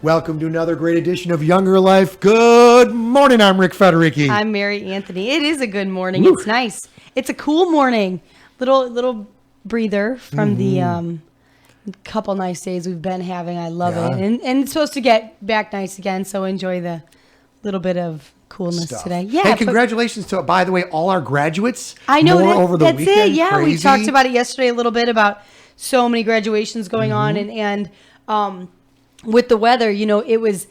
Welcome to another great edition of Younger Life. Good morning. I'm Rick Federici. I'm Mary Anthony. It is a good morning. Woo. It's nice. It's a cool morning. Little breather from the couple nice days we've been having. I love it. And it's supposed to get back nice again, so enjoy the little bit of coolness today. Yeah. Hey, congratulations to, by the way, all our graduates. I know over the that's weekend. it. Yeah, Crazy. we talked about it yesterday a little bit about so many graduations going on and with the weather, you know, it was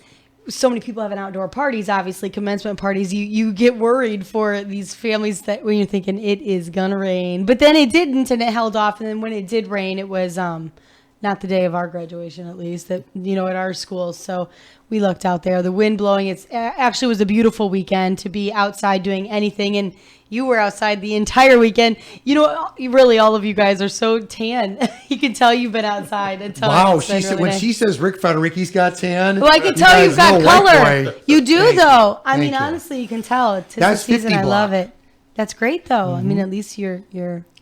so many people having outdoor parties, obviously commencement parties. You get worried for these families that when you're thinking it is gonna rain, but then it didn't and it held off. And then when it did rain, it was not the day of our graduation, at least, that, you know, at our school. So we looked out there, the wind blowing. It's actually was a beautiful weekend to be outside doing anything. And you were outside the entire weekend. You know, really, all of you guys are so tan. You can tell you've been outside. Wow, she said, when she says Rick Federici's got tan. Well, I can tell you've got color. You do, though. I mean, you. honestly, you can tell. It's the That's season. 50 I love block. it. That's great, though. I mean, at least you're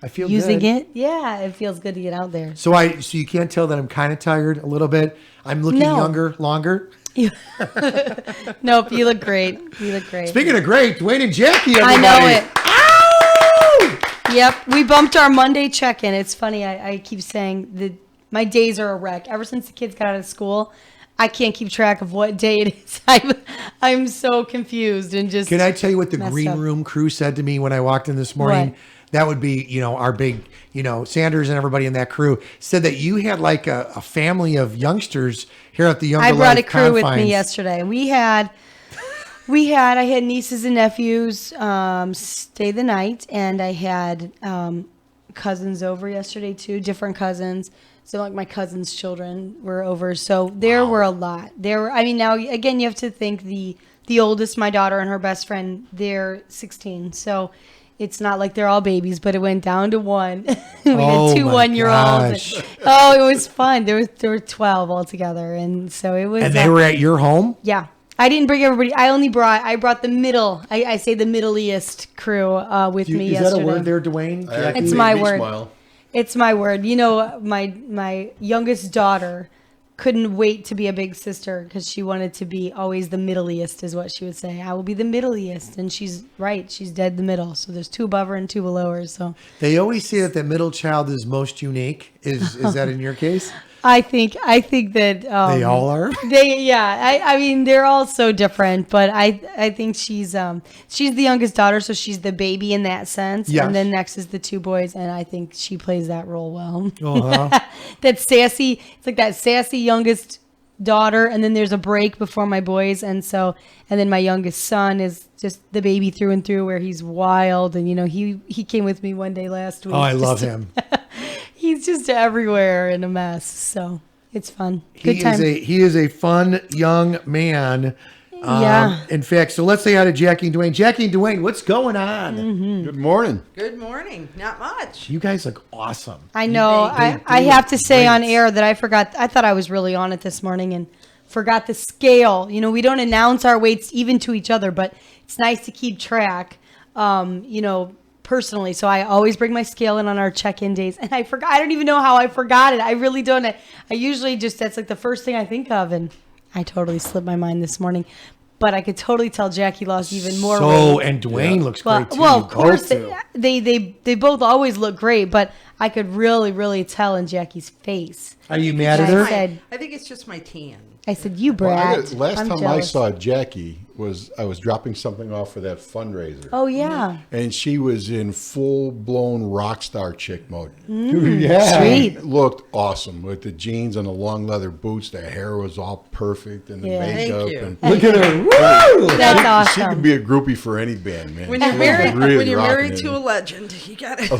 I feel using good. it. Yeah, it feels good to get out there. So you can't tell that I'm kind of tired a little bit. I'm looking younger, longer. Nope, you look great. You look great. Speaking of great, Dwayne and Jackie, everybody. I know it. Ow! Yep, we bumped our Monday check-in. It's funny. I keep saying that my days are a wreck. Ever since the kids got out of school, I can't keep track of what day it is. I'm so confused and just. Can I tell you what the green room crew said to me when I walked in this morning? What? That would be, you know, our big, you know, Sanders and everybody in that crew said that you had like a family of youngsters here at the Younger Life. I brought a crew confines. with me yesterday. I had nieces and nephews stay the night, and I had cousins over yesterday too, different cousins. So like my cousin's children were over. So there were a lot. Now again, you have to think the oldest, my daughter and her best friend, they're 16. So it's not like they're all babies, but it went down to one. We had two 1-year-olds. Oh, it was fun. There were 12 altogether, and so it was. And they were at your home? Yeah. I didn't bring everybody. I brought the middle. I say the middleiest crew with me yesterday. Is that a word there, Dwayne? It's my word. Smile. It's my word. You know, my youngest daughter couldn't wait to be a big sister because she wanted to be always the middleiest, is what she would say. I will be the middleiest, and she's right. She's dead the middle. So there's two above her and two below her. So they always say that the middle child is most unique. Is that in your case? I think that they all are. I mean, they're all so different, but I think she's the youngest daughter, so she's the baby in that sense. Yes. And then next is the two boys, and I think she plays that role well. Uh-huh. That sassy. It's like that sassy youngest daughter, and then there's a break before my boys, and then my youngest son is just the baby through and through, where he's wild, and you know he came with me one day last week. Oh, I love him. He's just everywhere in a mess, so it's fun. Good time. He is a fun young man. Yeah. In fact, so let's say hi to Jackie and Dwayne. Jackie and Dwayne, what's going on? Mm-hmm. Good morning. Good morning. Not much. You guys look awesome. I know. I have to say on air that I forgot. I thought I was really on it this morning and forgot the scale. You know, we don't announce our weights even to each other, but it's nice to keep track. You know, personally, so I always bring my scale in on our check-in days, and I forgot. I don't even know how I forgot it. I really don't. I usually that's like the first thing I think of, and I totally slipped my mind this morning. But I could totally tell Jackie lost even more weight. And Dwayne looks great too. Well, of course they both always look great, but I could really, really tell in Jackie's face. Are you mad at her? I think it's just my tan. I said, "You brat." Last time I saw Jackie I was dropping something off for that fundraiser. Oh yeah. And she was in full blown rock star chick mode. Yeah. Sweet. Looked awesome with the jeans and the long leather boots. The hair was all perfect and the makeup. Thank you. And look at her. Woo! That's awesome. She could be a groupie for any band, man. When you're married to a legend, you got it.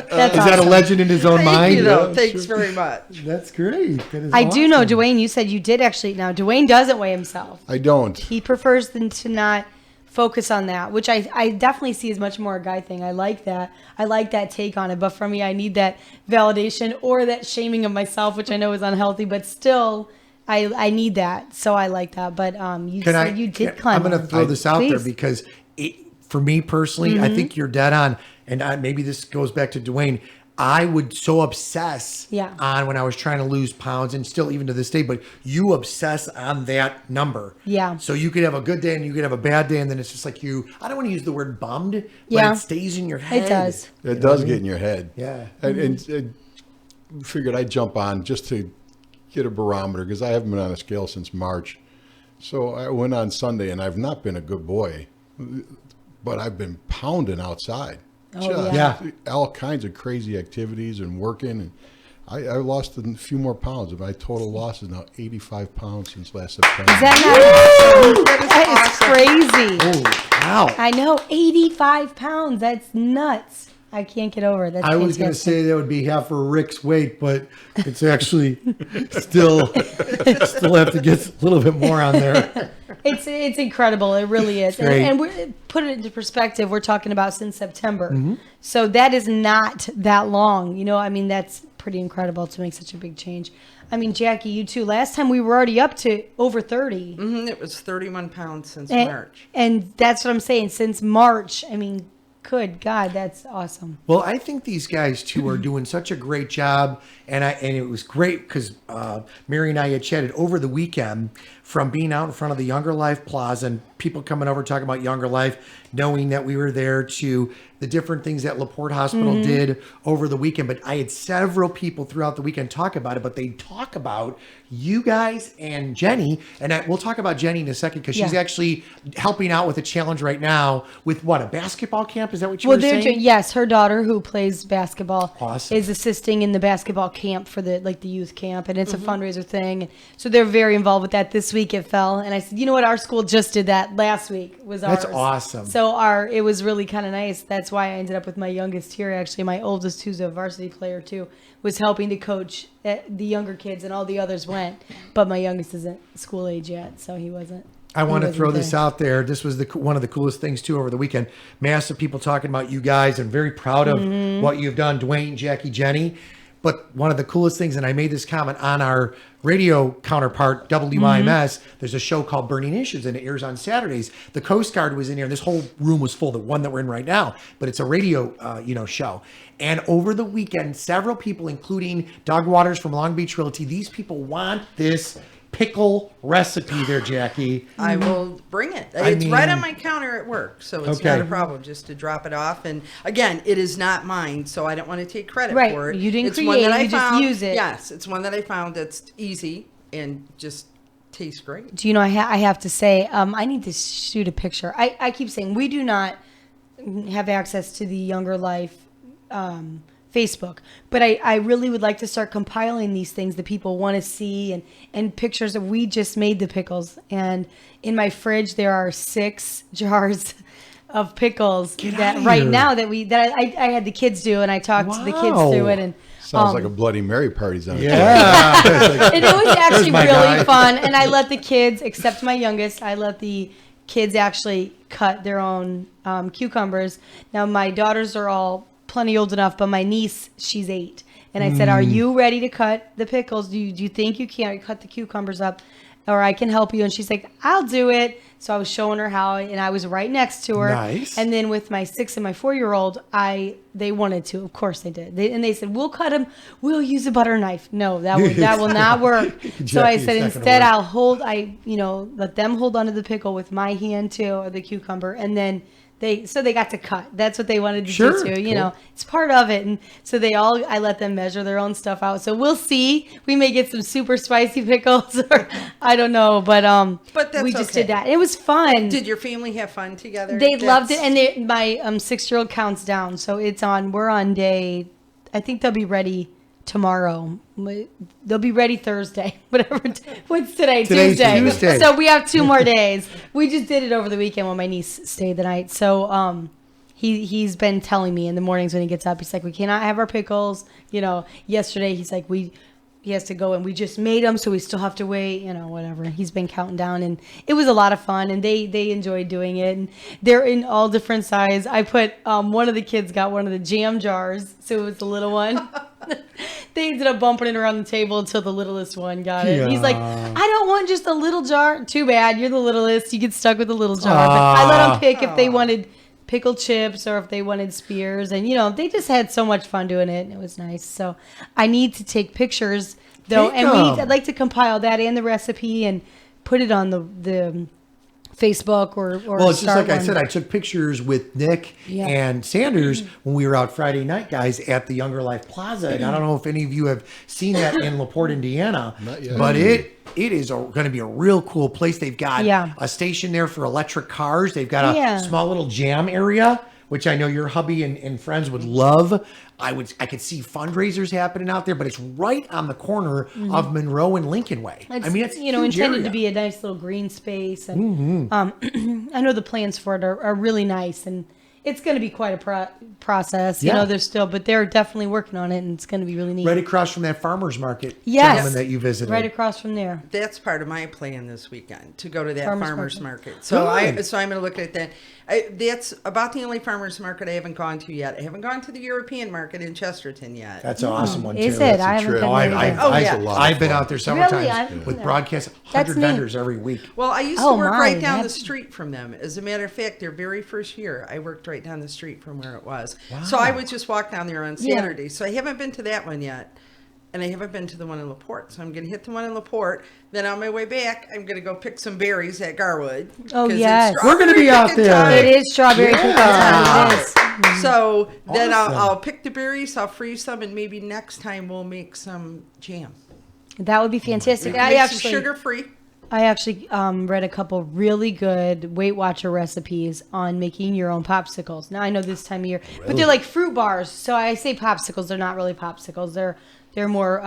That's Is that a legend in his own mind? You know, thanks very much. That's great. That is I do know, awesome. Dwayne. You said you did actually. Now Dwayne doesn't weigh himself. I don't. He prefers them to not focus on that, which I definitely see as much more a guy thing. I like that. I like that take on it. But for me, I need that validation or that shaming of myself, which I know is unhealthy, but still I need that. So I like that. But you said you did climb. I'm going to throw this out there because for me personally, I think you're dead on. And maybe this goes back to Dwayne. I would so obsess Yeah. on when I was trying to lose pounds, and still even to this day, but you obsess on that number. Yeah. So you could have a good day and you could have a bad day, and then it's just like I don't want to use the word bummed, but Yeah. it stays in your head. It does. It does get in your head. Yeah. And figured I'd jump on just to get a barometer because I haven't been on a scale since March. So I went on Sunday, and I've not been a good boy, but I've been pounding outside. Oh, yeah. All kinds of crazy activities and working. And I lost a few more pounds. My total loss is now 85 pounds since last September. Is that not crazy? Holy cow. I know, 85 pounds. That's nuts. I can't get over it. That's I was going to fantastic. say that would be half for Rick's weight, but it's actually still have to get a little bit more on there. It's incredible. It really is. Great. And we're, put it into perspective, we're talking about since September. So that is not that long. You know, I mean, that's pretty incredible to make such a big change. I mean, Jackie, you too. Last time we were already up to over 30. It was 31 pounds since And, March. and that's what I'm saying. Since March, I mean, good God, that's awesome. Well, I think these guys too are doing such a great job, and it was great because Mary and I had chatted over the weekend from being out in front of the Younger Life Plaza and people coming over talking about Younger Life, knowing that we were there, to the different things that LaPorte Hospital did over the weekend. But I had several people throughout the weekend talk about it, but they talk about you guys and Jenny, and we'll talk about Jenny in a second because she's Yeah. actually helping out with a challenge right now with a basketball camp? Is that what you were They're saying? yes, her daughter who plays basketball Awesome. is assisting in the basketball camp for the youth camp, and it's a fundraiser thing. So they're very involved with that. This week it fell, and I said, you know what, our school just did that last week. Was ours. That's awesome. So it was really kind of nice. That's why I ended up with my youngest here. Actually, my oldest, who's a varsity player too, was helping to coach the younger kids, and all the others went. But my youngest isn't school age yet, so he wasn't. I want to wasn't throw this there. out there. This was one of the coolest things too over the weekend. Massive people talking about you guys, and very proud of what you've done, Dwayne, Jackie, Jenny. But one of the coolest things, and I made this comment on our radio counterpart, WIMS, there's a show called Burning Issues, and it airs on Saturdays. The Coast Guard was in here, and this whole room was full, the one that we're in right now, but it's a radio show. And over the weekend, several people, including Doug Waters from Long Beach Realty, these people want this pickle recipe there, Jackie. I will bring it. I It's right mean- on my counter at work, so it's Okay. not a problem just to drop it off. And again, it is not mine, so I don't want to take credit Right. for it. You didn't it's create one that it, I you just found, use it. Yes, it's one that I found that's easy and just tastes great. Do you know, I have to say, I need to shoot a picture. I keep saying we do not have access to the Younger Life Facebook, but I really would like to start compiling these things that people want to see, and pictures of, we just made the pickles, and in my fridge there are 6 jars of pickles Get that outta right here. now that I had the kids do, and I talked to the kids Wow. through it, and Sounds like a Bloody Mary party's on. Yeah. and it was actually my really guy. fun. And I let the kids, except my youngest, I let the kids actually cut their own cucumbers. Now, my daughters are all plenty old enough, but my niece, she's 8. And I said, are you ready to cut the pickles? Do you think you can cut the cucumbers up? Or I can help you. And she's like, I'll do it. So I was showing her how, and I was right next to her. Nice. And then with my 6 and my 4-year-old, they wanted to. Of course they did. They said, we'll cut them. We'll use a butter knife. No, that will not work. So I Jackie's said, not gonna instead work. let them hold onto the pickle with my hand too, or the cucumber. And then they got to cut. That's what they wanted to Sure, do too. cool. It's part of it. And so I let them measure their own stuff out. So we'll see. We may get some super spicy pickles, or I don't know. But that's we just okay. did that. It was fun. Did your family have fun together? They loved it, and my 6-year-old counts down, so we're on day. I think they'll be ready tomorrow. They'll be ready Thursday. Whatever. What's today? Today's Tuesday. Tuesday. So we have 2 more days. We just did it over the weekend when my niece stayed the night. So he's been telling me in the mornings when he gets up, he's like, we cannot have our pickles. Yesterday he's like, he has to go, and we just made them, so we still have to wait, whatever. He's been counting down, and it was a lot of fun, and they enjoyed doing it. And they're in all different size. I put, one of the kids got one of the jam jars, so it was the little one. They ended up bumping it around the table until the littlest one got it. He's like, I don't want just a little jar. Too bad, you're the littlest. You get stuck with the little jar. But I let them pick if they wanted pickled chips or if they wanted spears. And, they just had so much fun doing it. And it was nice. So I need to take pictures, though. Take And them. I'd like to compile that and the recipe and put it on the Facebook or Well, it's just start like I one. said, I took pictures with Nick Yeah. and Sanders when we were out Friday night, guys, at the Younger Life Plaza. And I don't know if any of you have seen that in LaPorte, Indiana, Not yet. but it is going to be a real cool place. They've got Yeah. a station there for electric cars. They've got a Yeah. small little jam area, which I know your hubby and friends would love. I could see fundraisers happening out there, but it's right on the corner of Monroe and Lincoln Way. It's, I mean, it's a huge intended area. to be a nice little green space, and I know the plans for it are really nice, and it's going to be quite a process. Yeah. But they're definitely working on it, and it's going to be really neat. right across from that farmer's market Yes. gentleman that you visited. Right across from there. That's part of my plan this weekend, to go to that Farmers farmers market. market. So I'm Good. going to look at that. That's about the only farmers market I haven't gone to yet. I haven't gone to the European market in Chesterton yet. That's an awesome one, too. Is it? That's a I haven't trip. been Oh, there either. yeah. a lot of I've been fun. out there several Really? times with Yeah. broadcasts, That's 100 neat. vendors every week. Well, I used Oh, to work my, right down the that's- street from them. As a matter of fact, their very first year, I worked right down the street from where it was. So I would just walk down there on Yeah. Saturday. So I haven't been to that one yet. And I haven't been to the one in LaPorte. So I'm going to hit the one in LaPorte. Then on my way back, I'm going to go pick some berries at Garwood. Oh, 'cause it's yes. We're gonna be strawberry out picking there. time. It is strawberry picking time. It is. So then Awesome. I'll pick the berries, I'll freeze some, and maybe next time we'll make some jam. That would be fantastic. Make some actually, sugar-free. I actually read a couple really good Weight Watcher recipes on making your own popsicles. Now I know this time of year, but they're like fruit bars. So I say popsicles; they're not really popsicles. They're more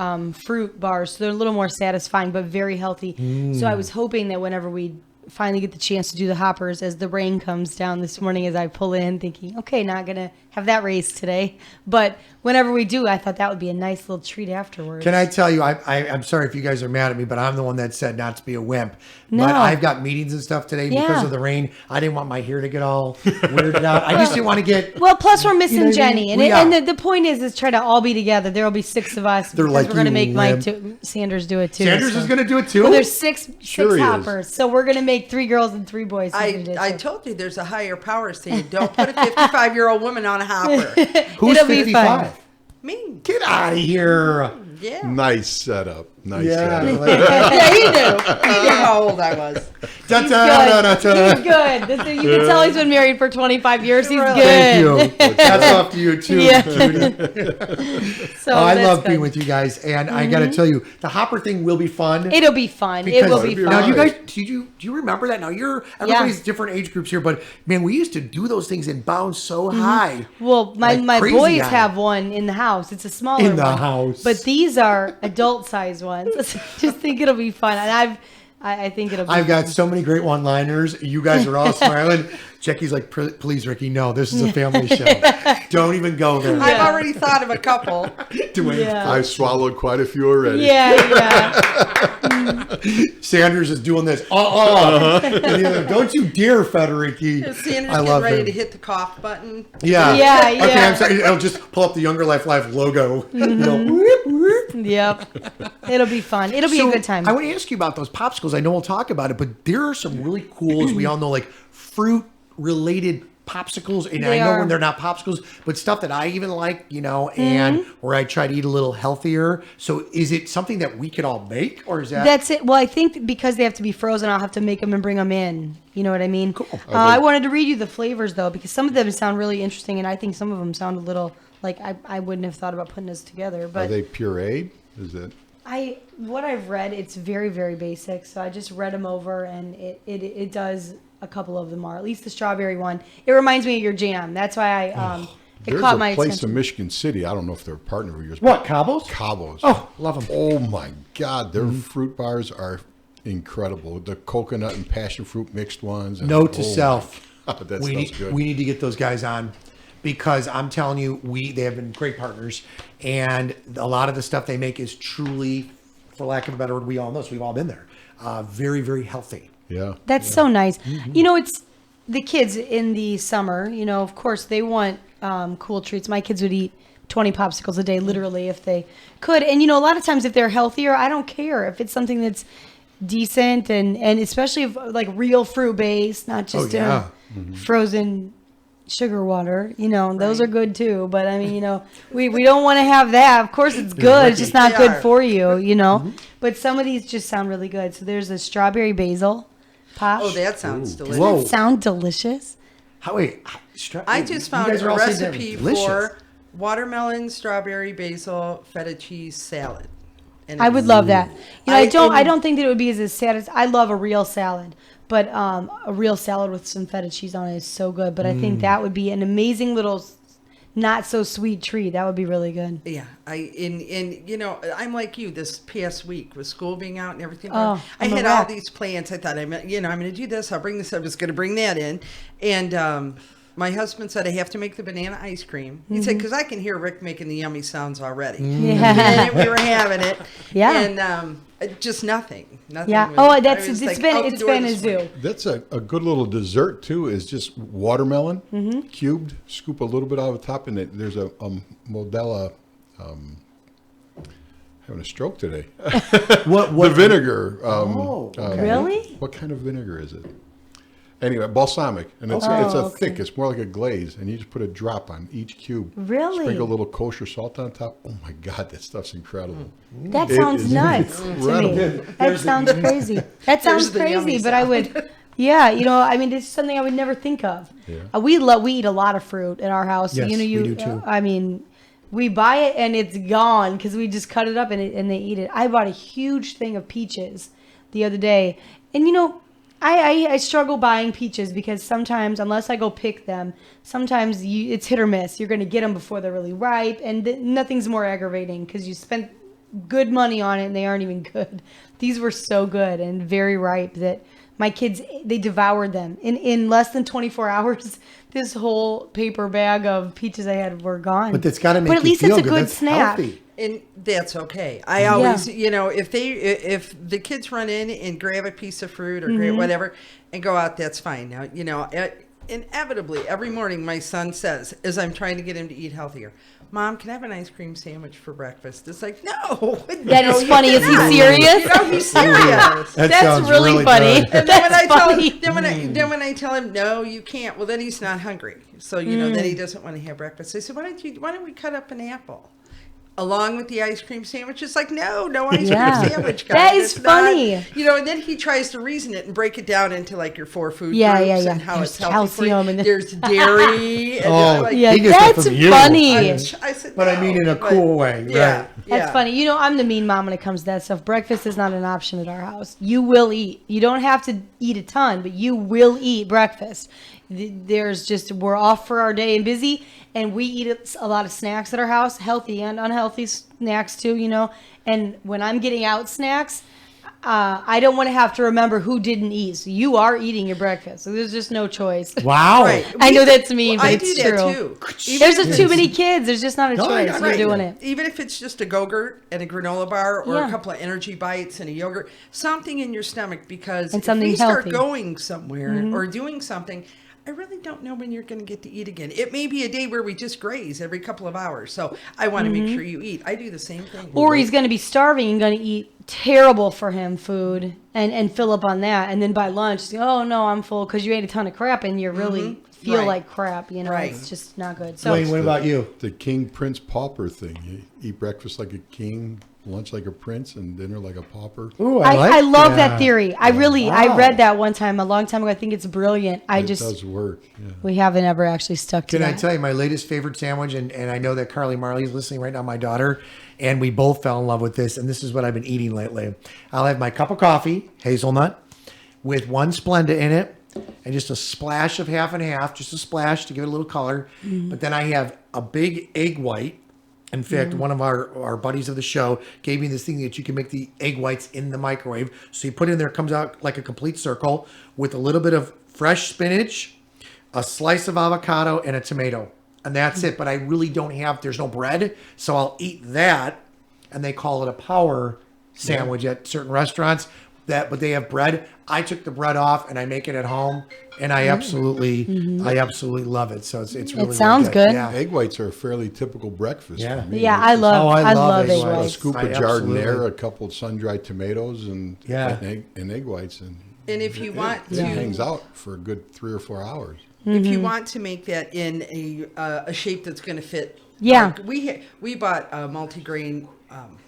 fruit bars. So they're a little more satisfying, but very healthy. So I was hoping that whenever we finally get the chance to do the hoppers, as the rain comes down this morning, as I pull in, thinking, okay, not gonna have that race today, but whenever we do, I thought that would be a nice little treat afterwards. Can I tell you, I'm sorry if you guys are mad at me, but I'm the one that said not to be a wimp. No. But I've got meetings and stuff today because Yeah. of the rain. I didn't want my hair to get all weirded out. I just didn't want to get... Well, plus we're missing You know what I mean? Jenny, and, We and are. the point is try to all be together. There will be 6 of us. They're because like, we're going to "You make Mike wimp." Sanders do it too. Sanders so. is going to do it too? Well, there's six Sure he is. hoppers, so we're going to make 3 girls and 3 boys. I told you there's a higher power saying don't put a 55-year-old woman on a hopper. Who's It'll be 55? fun. Me. Get out of here. Yeah. Nice setup. Nice Yeah. setup. Yeah, he knew. He knew how old I was. Da, He's da, da, da, da. good. He's good. You can tell he's been married for 25 years. He's Really? good. Thank you. That's off to you too, Yeah. Judy. So I that's love good. being with you guys, and I got to tell you, the hopper thing will be fun. It'll be fun. It will be Because- fun. Now, do you Right. guys, do you remember that? Now, everybody's different age groups here, but man, we used to do those things and bounce so high. Well, my Like crazy boys high. have one in the house. It's a smaller In the one. house. But these are adult size ones. Just think it'll be fun. And I think it'll be I've got so many great one-liners. You guys are all smiling. Jackie's like, please, Ricky, no, this is a family show. Don't even go there. I've already thought of a couple. Dwayne. Yeah. I've swallowed quite a few already. Yeah. Sanders is doing this. And the other, don't you dare, Federici. Sanders I getting love ready him. to hit the cough button. Yeah. Yeah, Okay, yeah. I'm sorry. I'll just pull up the Younger Life Live logo. You know, Mm-hmm. whoop, whoop. Yep. It'll be fun. It'll be So, a good time. I want to ask you about those popsicles. I know we'll talk about it, but there are some really cool, as we all know, like fruit-related popsicles. And I They know are. when they're not popsicles, but stuff that I even like, and Mm-hmm. where I try to eat a little healthier. So is it something that we could all make, or is that... That's it. Well, I think because they have to be frozen, I'll have to make them and bring them in. You know what I mean? Cool. I wanted to read you the flavors, though, because some of them sound really interesting, and I think some of them sound a little like I wouldn't have thought about putting this together. Are But they pureed? Is it? what I've read, it's very, very basic. So I just read them over, and it does. A couple of them are, at least the strawberry one. It reminds me of your jam. That's why it There's caught a my place attention. in Michigan City. I don't know if they're a partner of yours. What, Cabos? Cabos. Oh, love 'em. Oh my God, their fruit bars are incredible. The coconut and passion fruit mixed ones. And Note to self. that we smells need, good. we need to get those guys on because I'm telling you, they have been great partners, and a lot of the stuff they make is truly, for lack of a better word, we all know, so we've all been there. Very, very healthy. Yeah. That's so nice. It's the kids in the summer, of course they want cool treats. My kids would eat 20 popsicles a day, literally, if they could. And, a lot of times if they're healthier, I don't care if it's something that's decent and especially if like real fruit based, not just yeah. frozen sugar water. You know, those Right. are good too. But I mean, you know, we don't want to have that. Of course, it's good. It's just not They good are. for you. You know. But some of these just sound really good. So there's a strawberry basil posh. Oh, that sounds delicious. Whoa. Sound delicious. I just found guys a are all saying they're recipe delicious. for watermelon, strawberry, basil, feta cheese salad. And I would it's- love that. You know, I I don't think that it would be as sad as I love a real salad, but a real salad with some feta cheese on it is so good. But I think that would be an amazing little, not so sweet treat. That would be really good. Yeah, you know, I'm like you. This past week with school being out and everything, Oh, I I'm a had all wreck. these plans. I thought I'm going to do this. I'll bring this. I was going to bring that in, and my husband said I have to make the banana ice cream. He said because I can hear Rick making the yummy sounds already. Yeah. And we were having it. Yeah. And just nothing. Yeah. was- Oh, I that's was, it's like, out the been door a this morning. zoo. That's a good little dessert too. Is just watermelon cubed. Scoop a little bit out of the top, and there's a Modella. Having a stroke today. What The vinegar. okay. Really? What kind of vinegar is it? Anyway, balsamic, and it's okay. thick. It's more like a glaze, and you just put a drop on each cube. Really? Sprinkle a little kosher salt on top. Oh my God, that stuff's incredible. That It sounds is nuts to incredible. me. That sounds crazy. That sounds the yummy crazy, but I would. Yeah, you know, I mean, it's something I would never think of. Yeah. We eat a lot of fruit in our house. Yes, you know, we do too. I mean, we buy it and it's gone because we just cut it up and they eat it. I bought a huge thing of peaches the other day, and you know, I struggle buying peaches because sometimes, unless I go pick them, sometimes it's hit or miss. You're going to get them before they're really ripe, and nothing's more aggravating because you spent good money on it and they aren't even good. These were so good and very ripe that my kids, they devoured them. In less than 24 hours, this whole paper bag of peaches I had were gone. But that's got to make But at you least feel it's a good That's snack. healthy. And that's okay. I always, you know, if the kids run in and grab a piece of fruit or grab whatever and go out, that's fine. Now, you know, inevitably every morning my son says, as I'm trying to get him to eat healthier, Mom, can I have an ice cream sandwich for breakfast? It's like, no. That is funny. Is he serious? You know, he's serious. That That's sounds really funny. good. And then when I That's tell funny. him, then when I tell him no, you can't. Well, then he's not hungry. So you know, then he doesn't want to have breakfast. I said, why don't we cut up an apple along with the ice cream sandwich? It's like no ice Yeah. cream sandwich. Guys. That is It's not- funny. you know, and then he tries to reason it and break it down into like your 4 food Yeah, groups yeah, yeah. and how There's it's healthy for you. calcium and then- There's dairy. And Oh, like, Yeah, He gets that that's from you. funny. I said, But I no, mean in a but- cool way, Yeah, right? That's yeah. funny. You know, I'm the mean mom when it comes to that stuff. Breakfast is not an option at our house. You will eat. You don't have to eat a ton, but you will eat breakfast. We're off for our day and busy, and we eat a lot of snacks at our house, healthy and unhealthy snacks too, you know. And when I'm getting out snacks, I don't want to have to remember who didn't eat. So you are eating your breakfast. So there's just no choice. Wow. Right. I know that's mean, but I it's do true. that too. Even There's if just too many kids. There's just not a No, I choice. got We're it. doing it. Even if it's just a Go-Gurt and a granola bar or Yeah. a couple of energy bites and a yogurt, something in your stomach, because And if something we start healthy. Mm-hmm. going somewhere or doing something, I really don't know when you're going to get to eat again. It may be a day where we just graze every couple of hours. So I want to make sure you eat. I do the same thing. Mm-hmm. Or he's going to be starving and going to eat terrible for him food and fill up on that. And then by lunch, oh, no, I'm full because you ate a ton of crap and you really feel Right. like crap. You know, Right. it's just not good. So Wayne, what about you? The king, prince, pauper thing. You eat breakfast like a king, lunch like a prince, and dinner like a pauper. Ooh, I love that that. theory. I Wow. read that one time, a long time ago. I think it's brilliant. It does work. Yeah. We haven't ever actually stuck to Can I that. tell you my latest favorite sandwich? And I know that Carly Marley's listening right now, my daughter, and we both fell in love with this. And this is what I've been eating lately. I'll have my cup of coffee, hazelnut, with one Splenda in it, and just a splash of half and half, just a splash to give it a little color. But then I have a big egg white. In fact, one of our buddies of the show gave me this thing that you can make the egg whites in the microwave. So you put it in there, it comes out like a complete circle with a little bit of fresh spinach, a slice of avocado, and a tomato. And that's it. But I really don't have, there's no bread. So I'll eat that. And they call it a power sandwich at certain restaurants. But they have bread. I took the bread off and I make it at home. And I absolutely love it. So it's really sounds really good. Yeah. Egg whites are a fairly typical breakfast Yeah. for me. Yeah, It's I just love I love egg egg a whites. whites. scoop of I absolutely- jardinere, a couple of sun-dried tomatoes, and Yeah. egg whites, and And if you want it to, hangs out for a good 3 or 4 hours. if you want to make that in a shape that's going to fit. Yeah. We bought multigrain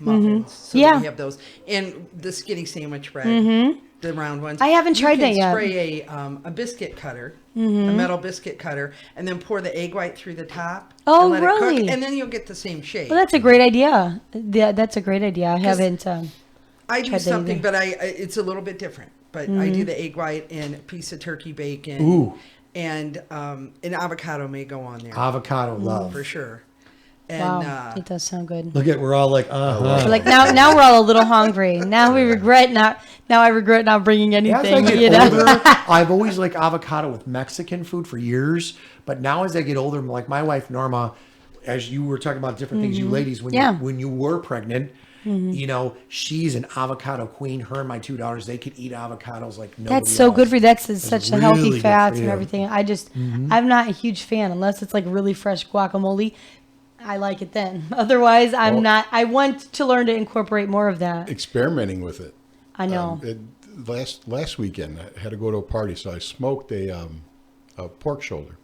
muffins, so Yeah. we have those, and the skinny sandwich bread, the round ones. I haven't tried that yet. Spray a biscuit cutter, a metal biscuit cutter, and then pour the egg white through the top. Oh, and let it really? cook, and then you'll get the same shape. Well, that's a great idea. Yeah, that's a great idea. I haven't. I do tried that something, either. but it's a little bit different. But I do the egg white and a piece of turkey bacon. Ooh. And an avocado may go on there. Avocado love. For sure. And, Wow, it does sound good. Look at, we're all like, We're like now we're all a little hungry. Now we regret not. Now I regret not bringing As I anything. get You know. older, I've always liked avocado with Mexican food for years. But now as I get older, like my wife Norma, as you were talking about different things, you ladies, when you were pregnant, you know, she's an avocado queen. Her and my 2 daughters, they could eat avocados like nobody That's so else. good for you. That's such a really healthy good fats for and you. everything. I just, I'm not a huge fan unless it's like really fresh guacamole. I like it then. Otherwise, I'm not. I want to learn to incorporate more of that. Experimenting with it. I know. Last weekend, I had to go to a party, so I smoked a pork shoulder,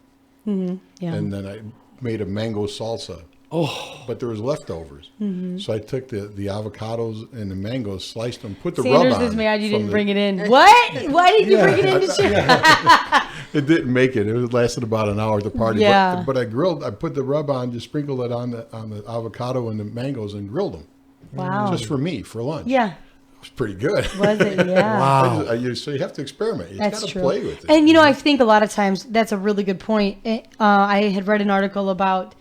Yeah. and then I made a mango salsa. Oh, But there was leftovers, so I took the avocados and the mangoes, sliced them, put the Sanders rub on. is mad you from didn't the- bring it in. What? Why didn't you bring it in to share? It didn't make it. It lasted about an hour at the party. Yeah. But I grilled. I put the rub on, just sprinkled it on the avocado and the mangoes, and grilled them Wow. just for me for lunch. Yeah. It was pretty good. Was it? Yeah. wow. So you have to experiment. You That's got to true. play with it. And you know, I think a lot of times that's a really good point. I had read an article about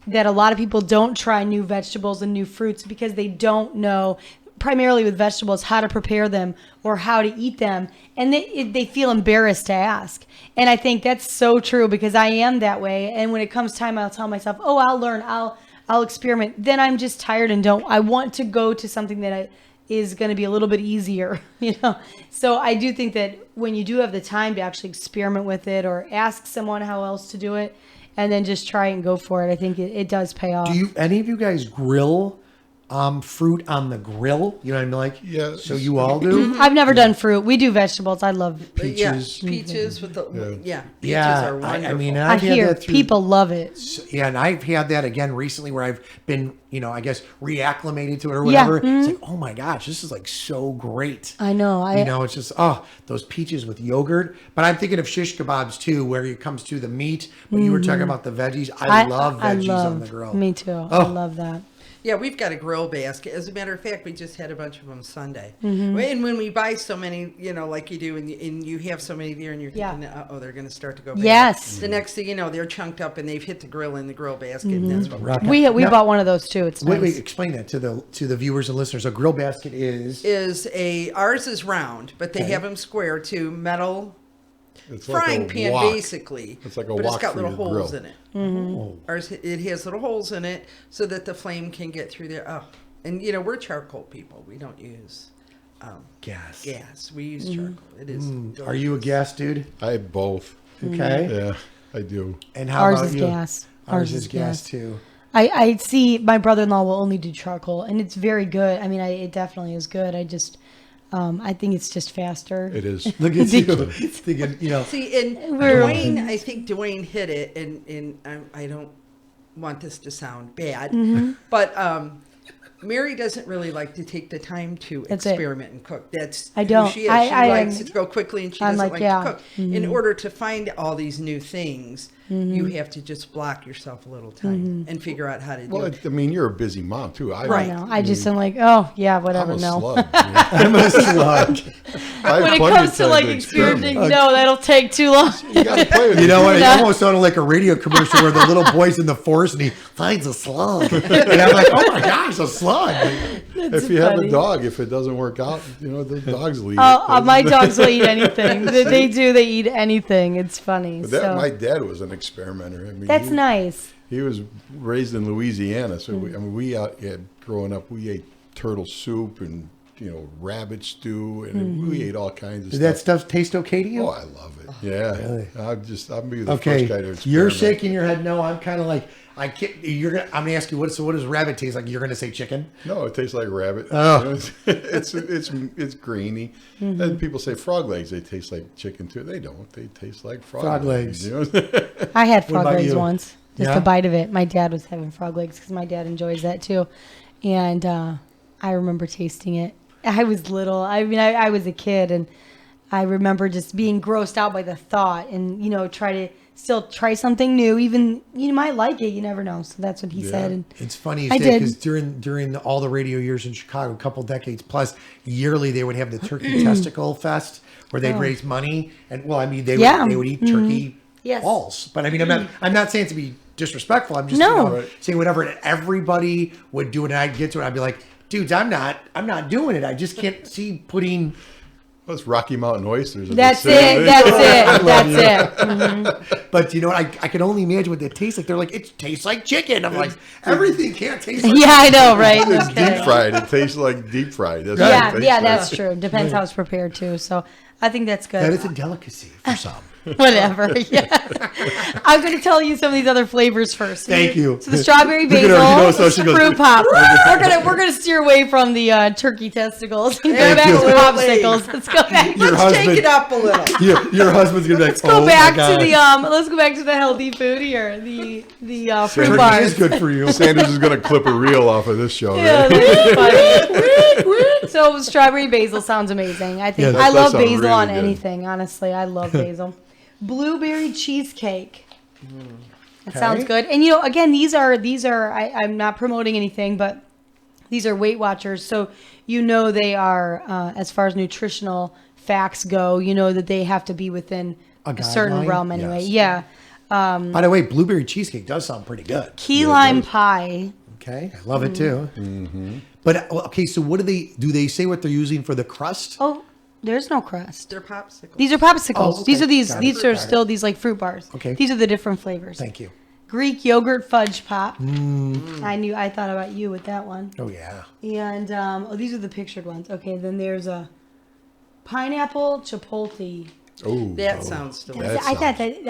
that a lot of people don't try new vegetables and new fruits because they don't know, primarily with vegetables, how to prepare them or how to eat them, and they feel embarrassed to ask. And I think that's so true because I am that way. And when it comes time, I'll tell myself, "Oh, I'll learn. I'll experiment." Then I'm just tired and don't. I want to go to something that is going to be a little bit easier, you know. So I do think that when you do have the time to actually experiment with it or ask someone how else to do it, and then just try and go for it, I think it does pay off. Do any of you guys grill fruit on the grill? You know what I mean? Like, Yeah. so you all do? I've never done fruit. We do vegetables. I love. But yeah, Peaches. peaches with the peaches Yeah, are wonderful. I mean, I I've had hear that through, people love it. yeah, and I've had that again recently where I've been, you know, I guess reacclimated to it or whatever. It's like, oh my gosh, this is like so great. I know. You know, it's just, those peaches with yogurt. But I'm thinking of shish kebabs too, where it comes to the meat. But you were talking about the veggies. I love veggies on the grill. Me too. I Oh. love that. Yeah, we've got a grill basket. As a matter of fact, we just had a bunch of them Sunday. And when we buy so many, you know, like you do, and you have so many there, and you're thinking, they're going to start to go bad. Yes. The next thing you know, they're chunked up and they've hit the grill in the grill basket, and that's what we're Rock We on. Now- bought one of those too. It's nice. Wait, explain that to the viewers and listeners. A grill basket is ours is round, but they have them square too, metal It's like frying a pan wok. basically. It's like a but it's wok got for little your holes grill. in it. Oh. Ours, it has little holes in it so that the flame can get through there. Oh, and you know, we're charcoal people. We don't use gas. gas. We use charcoal. It is. Are you a gas dude? I have both. Okay. Yeah, I do. And how Ours about is you? gas. Ours is gas too. I see my brother-in-law will only do charcoal, and it's very good. I mean, it definitely is good. I just, I think it's just faster. It is. Look at you. Thinking, you know. See, and We're- Dwayne, I think Dwayne hit it, and I don't want this to sound bad, but Mary doesn't really like to take the time to That's it. experiment and cook. That's I who don't. she is. I- She I likes am- it to go quickly, and she I'm doesn't like, like yeah. to cook. In order to find all these new things, you have to just block yourself a little time and figure out how to do Well, it. I mean, you're a busy mom too. I know. I just am like, oh yeah, whatever. I'm a No. slug. I'm a slug. When it comes to like experimenting, no, that'll take too long. you gotta play with You know what? It Yeah. almost sounded like a radio commercial where the little boy's in the forest and he finds a slug. And I'm like, oh my gosh, a slug. If you have funny. a dog, if it doesn't work out, you know, the dogs leave. Oh, my dogs will eat anything. They do. They eat anything. It's funny. But that, So my dad was an experimenter. I mean, that's he, nice. He was raised in Louisiana, so we, I mean, growing up, we ate turtle soup and rabbit stew, and we ate all kinds of Does stuff. that stuff taste okay to you? Oh, I love it. Yeah, really? I'll be the first guy to Okay, experiment. you're shaking your head no. I'm kind of like, I can't. I'm gonna ask you what does rabbit taste like? You're gonna say chicken? No, it tastes like rabbit. Oh. It's grainy. And people say frog legs. They taste like chicken too. They don't. They taste like frog legs. I had frog about legs you? once, just Yeah? a bite of it. My dad was having frog legs because my dad enjoys that too, and I remember tasting it. I was little. I mean, I was a kid, and I remember just being grossed out by the thought, and try something new. Even you might like it. You never know. So that's what he said. And It's funny you I say did. because during all the radio years in Chicago, a couple decades plus, yearly they would have the Turkey Testicle Fest where they'd raise money, and they would eat turkey Yes. balls. But I mean, I'm not saying to be disrespectful. I'm just No. saying whatever. And everybody would do it, and I'd get to it. I'd be like, dudes, I'm not doing it. I just can't see putting. Well, it's Rocky Mountain oysters. that's it. That's it. Mhm. But you know what? I can only imagine what they taste like. They're like, it tastes like chicken. I'm like, everything can't taste like Yeah, I know, right? It's Okay. deep fried. It tastes like deep fried. That's Yeah, what it tastes yeah, like. that's true. Depends how it's prepared too. So I think that's good. that. Is a delicacy for some. Whatever. Yeah. I'm going to tell you some of these other flavors first. Thank you. So the strawberry Look at basil, her. You know, so she goes, fruit pop. We're gonna steer away from the turkey testicles and go Thank back you. to popsicles. Let's go back. Your Let's take husband- it up a little. Your husband's gonna be like, Let's go oh back my to the God. let's go back to the healthy food here. The fruit Turkey bars. Turkey is good for you. Sanders is going to clip a reel off of this show. Yeah, Right? this is funny. So strawberry basil sounds amazing. I think Yeah, I that love sounds basil really on good. anything. Honestly, I love basil. Blueberry cheesecake. That sounds good. And again, these are. I'm not promoting anything, but these are Weight Watchers, so they are as far as nutritional facts go. You know that they have to be within a certain guideline? realm anyway. Yes. Yeah. By the way, blueberry cheesecake does sound pretty good. Key lime pie. Okay, I love it too. But okay, so what do they say what they're using for the crust? Oh, there's no crust. They're popsicles. These are popsicles. Oh, okay. These are Got it. these are Got it. still these like fruit bars. Okay. These are the different flavors. Thank you. Greek yogurt fudge pop. I thought about you with that one. Oh yeah. And these are the pictured ones. Okay, then there's a pineapple chipotle. Oh, That sounds delicious. I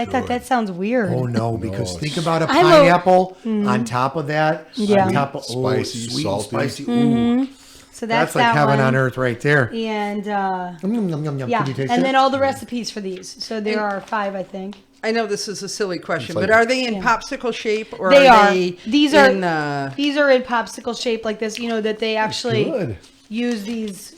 thought that sounds weird. Oh no, because No, think about a I'm a- pineapple on top of that. Yeah. On top of Spicy, sweet, salty. spicy. Ooh, So that's like that heaven one. on earth right there. And Yum, yum, yum, yum. yeah, Can you taste and it? then all the recipes for these. So there are 5, I think. I know this is a silly question, It's like- but are they in Yeah. popsicle shape or They are are. they These in, are these are in popsicle shape like this. That they actually Good. use these.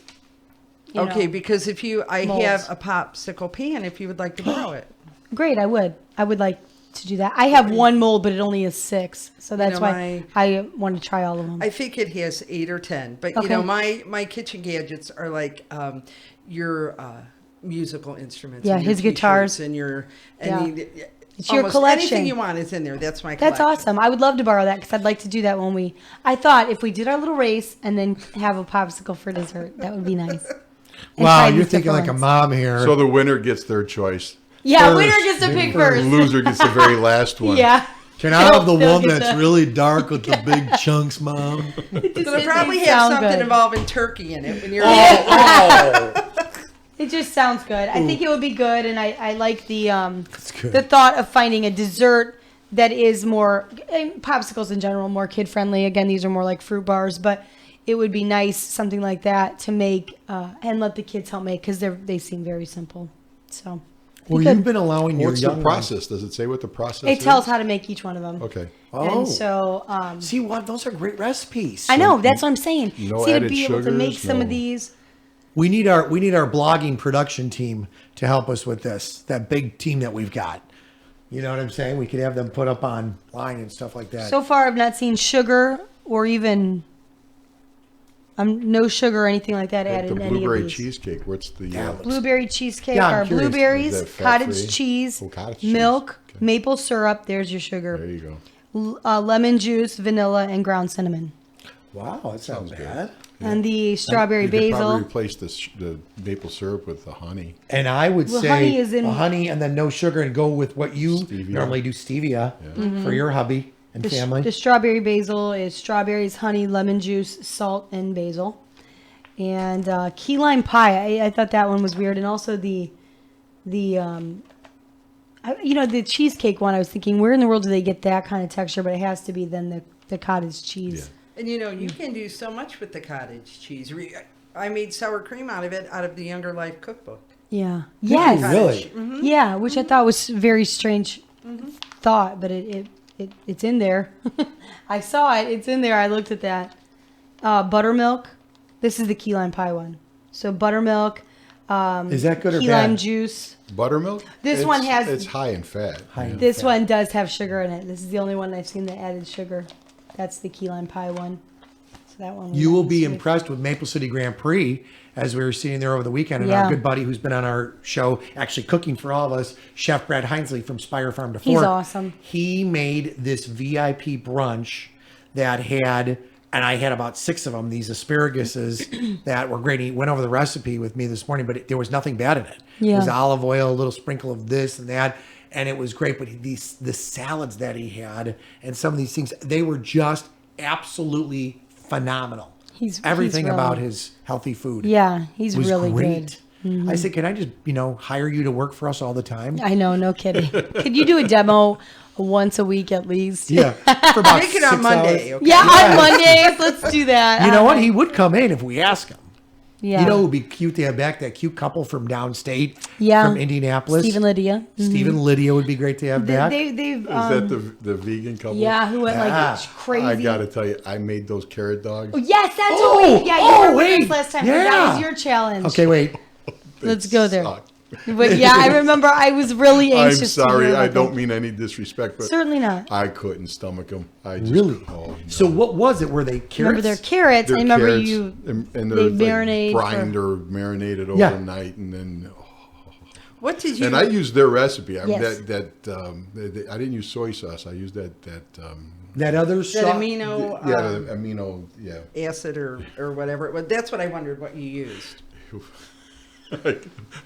okay? Because if I molds. have a popsicle pan, if you would like to borrow it. Great, I would like to do that. I have one mold, but it only is 6, so that's know, why I want to try all of them. I think it has 8 or 10, but Okay. my kitchen gadgets are like your musical instruments. Yeah, and your his guitars. t-shirts and your Yeah. it's your almost collection. Anything you want is in there. That's my That's collection. awesome. I would love to borrow that because I'd like to do that when I thought if we did our little race and then have a popsicle for dessert, that would be nice. And Wow, try you're these thinking like a different mom here. So the winner gets their choice. Yeah, First. winner gets to pick The first. loser gets the very last one. Yeah. Can I have the They'll one get that's the- really dark with the big chunks, Mom? It'll probably They have sound something good. involving turkey in it when you're. It just sounds good. I think it would be good, and I like the good. the thought of finding a dessert that is more popsicles in general, more kid friendly. Again, these are more like fruit bars, but it would be nice something like that to make and let the kids help make because they seem very simple. So Well, Good. you've been allowing your What's the young process? Does it say what the process it is? tells how to make each one of them. Okay. Oh. And so See what? Those are great recipes. I know that's what I'm saying. no See, to added be able to make sugars, some of no- these. We need our blogging production team to help us with this. That big team that we've got. You know what I'm saying? We could have them put up online and stuff like that. So far, I've not seen sugar or even no sugar or anything like that added The in any of blueberry these. cheesecake. What's the Yeah, Blueberry cheesecake Yeah, I'm are curious. blueberries, Is that fat-free? cottage cheese, Oh, cottage cheese. milk, Okay. maple syrup. There's your There sugar. you go. Lemon juice, vanilla, and ground cinnamon. Wow, that sounds good. bad. And the strawberry You could probably basil. replace the maple syrup with the honey. And I would Well, say honey is in- honey and then no sugar and go with what you Stevia. normally do, stevia, for your hubby and family. The strawberry basil is strawberries, honey, lemon juice, salt, and basil. and key lime pie. I thought that one was weird, and also the the cheesecake one. I was thinking, where in the world do they get that kind of texture? But it has to be then the cottage cheese. Yeah. And you can do so much with the cottage cheese. I made sour cream out of it out of the YoungerLife cookbook. Yeah. Did Yes. you really? Mm-hmm. Yeah, which I thought was very strange thought, but it's in there. I saw it. It's in there. I looked at that. Buttermilk. This is the key lime pie one. So buttermilk. Is that good or key bad? lime juice. Buttermilk? This one has- It's high in fat. This one does have sugar in it. This is the only one I've seen that added sugar. That's the key lime pie one. So that one. was You will nice. be impressed with Maple City Grand Prix as we were sitting there over the weekend. And Yeah. our good buddy who's been on our show, actually cooking for all of us, Chef Brad Hinesley from Spire Farm to Fork. He's awesome. He made this VIP brunch that had, and I had about 6 of them, these asparaguses that were great. He went over the recipe with me this morning, but there was nothing bad in it. Yeah. It was olive oil, a little sprinkle of this and that. And it was great. But the salads that he had and some of these things, they were just absolutely phenomenal. Everything really- about his healthy food. Yeah, he's was really great. good. I said, can I just, hire you to work for us all the time? I know, no kidding. Could you do a demo once a week at least? Yeah, for about Make it 6 on Monday. hours. Okay? Yeah, on Mondays. Let's do that. You know what? He would come in if we ask him. Yeah. You know, it would be cute to have back that cute couple from downstate, Yeah. from Indianapolis. Steve and Lydia. Steve and Lydia would be great to have back. They've Is that the vegan couple? yeah, who went Yeah. like crazy. I got to tell you, I made those carrot dogs. Oh, yes, that's Oh, what we. Yeah, you oh, were with us wait. last time. Yeah. That was your challenge. Okay, wait. They Let's go there. suck. But yeah, I remember I was really I'm anxious. to sorry. hear I about don't them. mean any disrespect, but Certainly not. I couldn't stomach them. I just, Really? Oh, no. So what was it? Were they carrots? Remember their carrots. They're I remember carrots, you. and they they're marinate like for- brined or marinated Yeah. overnight, and then. What did you? And I used their recipe. I mean, Yes. I didn't use soy sauce. I used that that other that sauce? amino the amino acid or whatever. But that's what I wondered what you used.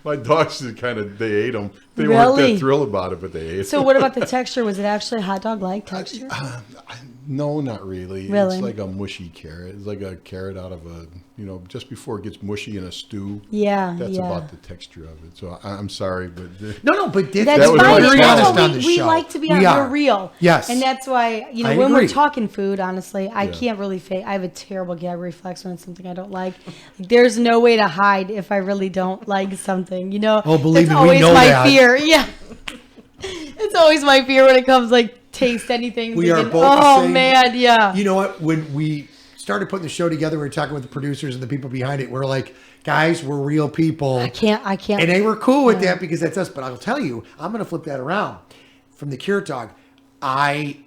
My dogs they ate them. They weren't Really? that thrilled about it, but they ate. So what about the texture? Was it actually a hot dog like texture? No, not really. Really? It's like a mushy carrot. It's like a carrot out of a, just before it gets mushy in a stew. Yeah, That's yeah. about the texture of it. So I'm sorry, but No, but That's That was fine. my And challenge. that's honest what on we, the we show. like to be We on. are. We're real. Yes. And that's why, I when we're agree. talking food, honestly, I can't really fake. I have a terrible gag reflex when it's something I don't like. There's no way to hide if I really don't like something, Oh, believe That's me, we always know my that. fear. Yeah. It's always my fear when it comes taste anything. We are thinking, both the oh same. man, yeah. You know what? When we started putting the show together, we were talking with the producers and the people behind it. We're like, guys, we're real people. I can't. And they were cool with that because that's us. But I'll tell you, I'm going to flip that around. From the carrot dog, I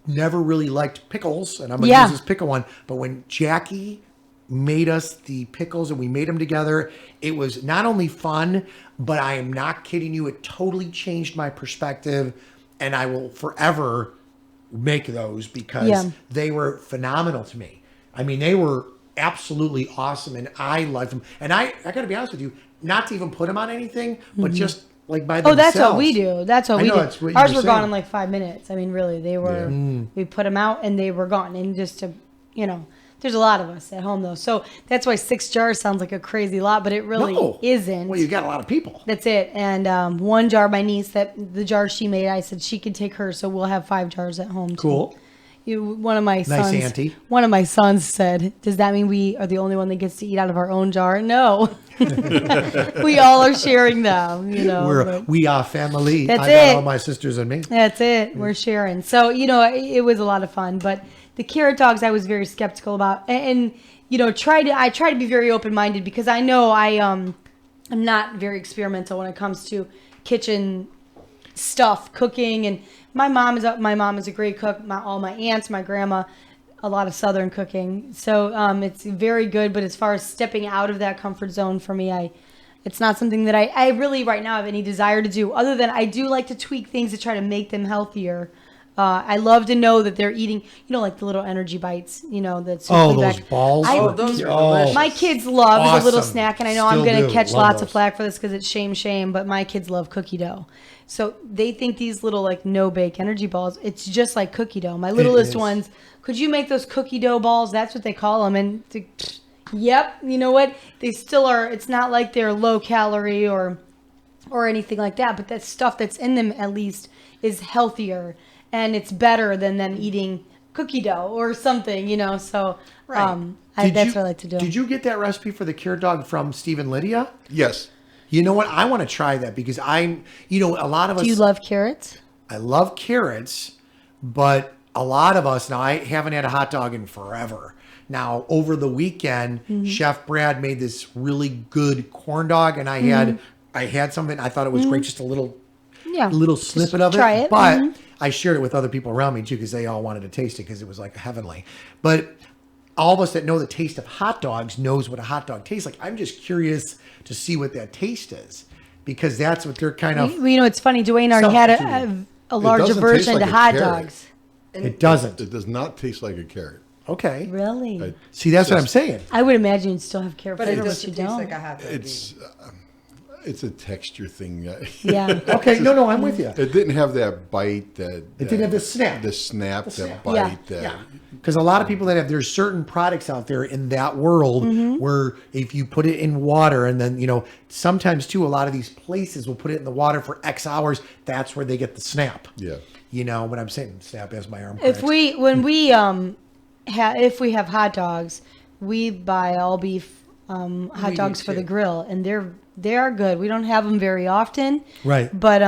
never really liked pickles, and I'm going to Yeah. use this pickle one. But when Jackie made us the pickles and we made them together, it was not only fun, but I am not kidding you, it totally changed my perspective, and I will forever make those because Yeah. they were phenomenal to me. I mean, they were absolutely awesome, and I loved them. And I got to be honest with you, not to even put them on anything, but just like by Oh, themselves. that's what we do. That's what I we know, do. that's what you Ours were were gone saying. in like 5 minutes. I mean, really, they were. Yeah. We put them out and they were gone. And just to, there's a lot of us at home though, so that's why 6 jars sounds like a crazy lot, but it really No. isn't. Well, you got a lot of people. That's it. And 1 jar, my niece, the jar she made, I said she could take her, so we'll have 5 jars at home. too. Cool. One of my sons. auntie. One of my sons said, "Does that mean we are the only one that gets to eat out of our own jar?" No, we all are sharing them. but- We are family. That's I got it. all my sisters and me. That's it. We're sharing. So, it was a lot of fun. But the carrot dogs, I was very skeptical about. And I try to be very open-minded because I know I'm not very experimental when it comes to kitchen stuff, cooking. And my mom is a great cook. All my aunts, my grandma, a lot of Southern cooking. So it's very good. But as far as stepping out of that comfort zone for me, it's not something that I really right now have any desire to do, other than I do like to tweak things to try to make them healthier. I love to know that they're eating, like the little energy bites, that's Oh, usually those back. balls. Those are delicious. My kids love a little Awesome. snack, and I know I'm Still going to do. catch Love lots of those. flack for this because it's shame, but my kids love cookie dough. So they think these little no-bake energy balls, it's just like cookie dough. My littlest is. ones, could you make those cookie dough balls? That's what they call them. And Yep. You know what? They still are. It's not like they're low calorie or anything like that, but that stuff that's in them at least is healthier and it's better than them eating cookie dough or something, So Right. that's what I like to do. Did you get that recipe for the carrot dog from Steve and Lydia? Yes. You know what? I want to try that because a lot of us. Do you love carrots? I love carrots, but a lot of us, now I haven't had a hot dog in forever. Now, over the weekend, Chef Brad made this really good corn dog, and I had something. I thought it was great, just a little snippet of it. try it. But I shared it with other people around me too because they all wanted to taste it because it was like heavenly. But all of us that know the taste of hot dogs knows what a hot dog tastes like. I'm just curious to see what that taste is because that's what they're kind of. It's funny. Dwayne already had a larger doesn't version taste like to a hot carrot. dogs. It doesn't. It does not taste like a carrot. Okay. Really? See, that's what I'm saying. I would imagine you'd still have carrot But it flavor, but doesn't you taste don't. like a hot dog. It's a texture thing. Yeah. Okay. No, I'm with you. It didn't have that bite. It didn't have the snap. The snap, that Yeah. bite. Yeah. Because a lot of people there's certain products out there in that world where if you put it in water and then, sometimes too, a lot of these places will put it in the water for X hours. That's where they get the snap. Yeah. What I'm saying, snap as my arm. If we have hot dogs, we buy all beef hot We dogs do for the too. grill, and they are good. We don't have them very often, Right. but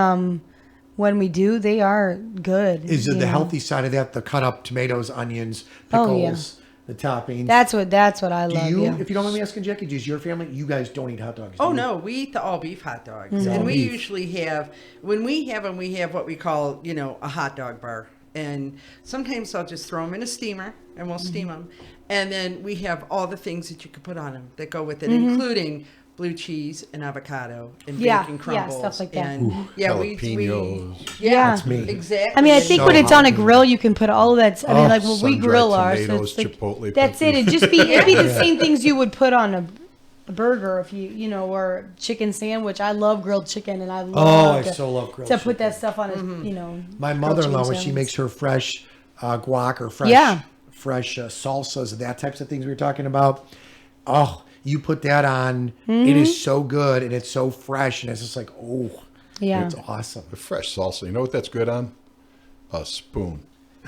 when we do, they are good. Is it you the know. healthy side of that, the cut up tomatoes, onions, Oh, pickles, yeah. the toppings? That's what I Do love. you, Yeah. if you don't mind me asking, Jackie, does your family, you guys don't eat hot dogs? do Oh you? no, we eat the all beef hot dogs, Mm-hmm. and All we beef. usually have when we have them, we have what we call a hot dog bar, and sometimes I'll just throw them in a steamer and we'll steam them, and then we have all the things that you could put on them that go with it, including blue cheese and avocado and Mm-hmm. Yeah, bacon yeah, crumbles, stuff like that. and Jalapenos. Yeah. That's me. exactly. I mean, I think So when it's on a healthy. grill, you can put all of that. I mean, Oh, like when we sun-dried grill ours, so tomatoes, it's like, chipotle that's it. peppers. It'd be the same things you would put on a burger if or chicken sandwich. I love grilled chicken, and I love I so love grilled to put that chicken. stuff on a My grilled mother-in-law, chicken when she sandwich. makes her fresh guac or fresh, Yeah. salsas, that types of things we were talking about. Oh, you put that on, it is so good and it's so fresh and it's just like, Yeah. it's awesome. The fresh salsa. You know what that's good on? A spoon.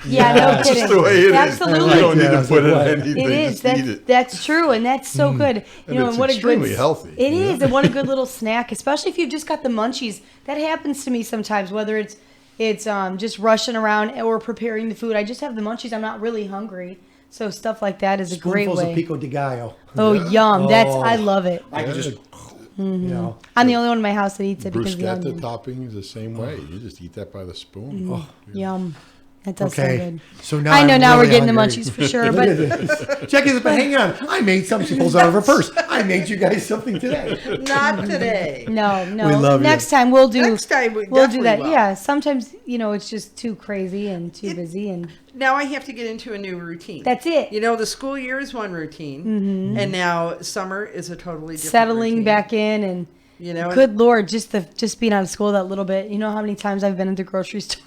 Yeah, no kidding. Just the way it is. Absolutely. You don't need Yeah, to put it right. in anything. It is. Just eat it. That's true, and that's so good. And it's what extremely a good healthy. It is, and what a good little snack, especially if you've just got the munchies. That happens to me sometimes, whether it's just rushing around or preparing the food. I just have the munchies. I'm not really hungry, so stuff like that is a great Spoonfuls of way. pico de gallo. Oh, yum! Oh. I love it. I can just, I'm the only one in my house that eats it because of the Bruschetta onion. topping is the same way. You just eat that by the spoon. Oh, Yum. That does okay. sound good. So now I know I'm now we're really getting hungry. the munchies for sure, but Jackie's but hang on. I made some. She pulls out of her purse. I made you guys something today. Not today. no. We love you. Next time we'll do. Next time we we'll do that. definitely will. Yeah. Sometimes it's just too crazy and too busy, and Now I have to get into a new routine. that's it. The school year is one routine, and now summer is a totally different Settling routine. back in, and good Lord, just being out of school that little bit. You know how many times I've been at the grocery store.